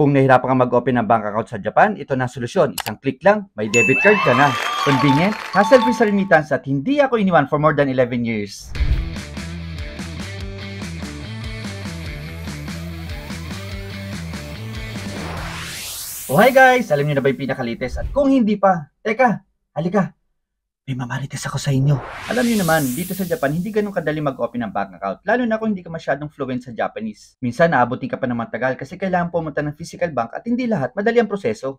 Kung nahirapan ka mag-open ng bank account sa Japan, ito na solusyon. Isang click lang, may debit card ka na. Convenient, hassle-free sa remittance at hindi ako iniwan for more than 11 years. Oh hi guys! Alam niyo na ba yung pinakalites? At kung hindi pa, teka, halika. May mamarites ako sa inyo. Alam niyo naman, dito sa Japan, hindi ganun kadali mag-open ng bank account. Lalo na kung hindi ka masyadong fluent sa Japanese. Minsan, naabutin ka pa ng matagal kasi kailangan pumunta ng physical bank at hindi lahat madali ang proseso.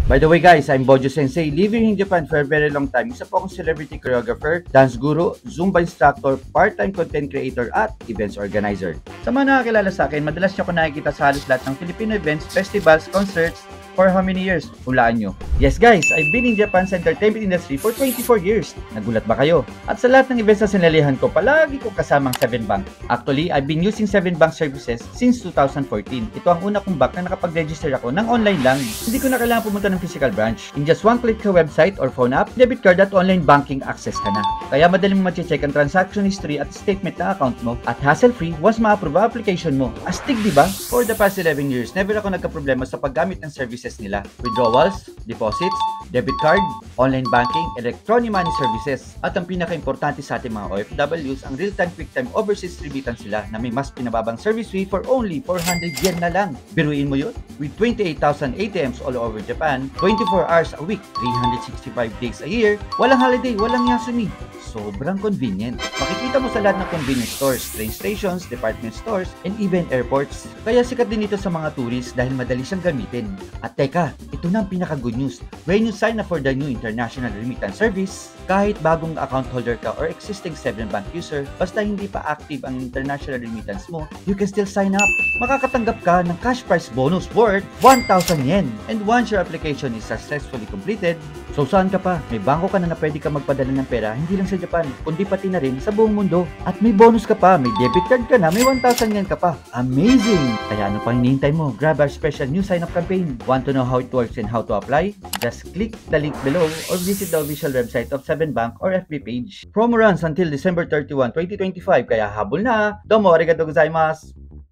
By the way guys, I'm Bojo Sensei, living in Japan for a very long time. Isa po akong celebrity choreographer, dance guru, Zumba instructor, part-time content creator, at events organizer. Sa mga nakakilala sa akin, madalas niyo ako nakikita sa halos lahat ng Filipino events, festivals, concerts. For how many years? Hulaan nyo. Yes guys, I've been in Japan's entertainment industry for 24 years. Nagulat ba kayo? At sa lahat ng events na sinalihan ko, palagi ko kasamang 7 Bank. Actually, I've been using 7 Bank services since 2014. Ito ang una kong bank na nakapag-register ako ng online lang. Hindi ko na kailangan pumunta ng physical branch. In just one click sa website or phone app, debit card at online banking access ka na. Kaya madali mo ma-check ang transaction history at statement na account mo. At hassle-free once ma-approve ang application mo. Astig diba? For the past 11 years, never ako nagka-problema sa paggamit ng services nila. Withdrawals, deposits, debit card, online banking, electronic money services. At ang pinaka-importante sa ating mga OFWs, ang real-time quick-time overseas remittance sila na may mas pinababang service fee for only 400 yen na lang. Biruin mo yun? With 28,000 ATMs all over Japan, 24 hours a week, 365 days a year, walang holiday, walang yasumi. Sobrang convenient. Makikita mo sa lahat ng convenience stores, train stations, department stores, and even airports. Kaya sikat din ito sa mga tourists dahil madali siyang gamitin. At teka, ito na ang pinaka-good news. When you sign up for the new international remittance service, kahit bagong account holder ka or existing 7 Bank user, basta hindi pa active ang international remittance mo, you can still sign up. Makakatanggap ka ng cash prize bonus worth 1,000 yen. And once your application is successfully completed, so saan ka pa? May bangko ka na pwede ka magpadala ng pera, hindi lang sa Japan, kundi pati na rin sa buong mundo. At may bonus ka pa, may debit card ka na, may 1,000 yen ka pa. Amazing! Kaya ano pang hinihintay mo? Grab our special new sign-up campaign. Want to know how it works and how to apply? Just click the link below or visit the official website of 7 Bank or FB page. Promo runs until December 31, 2025, kaya habol na! Domo arigatou gozaimasu!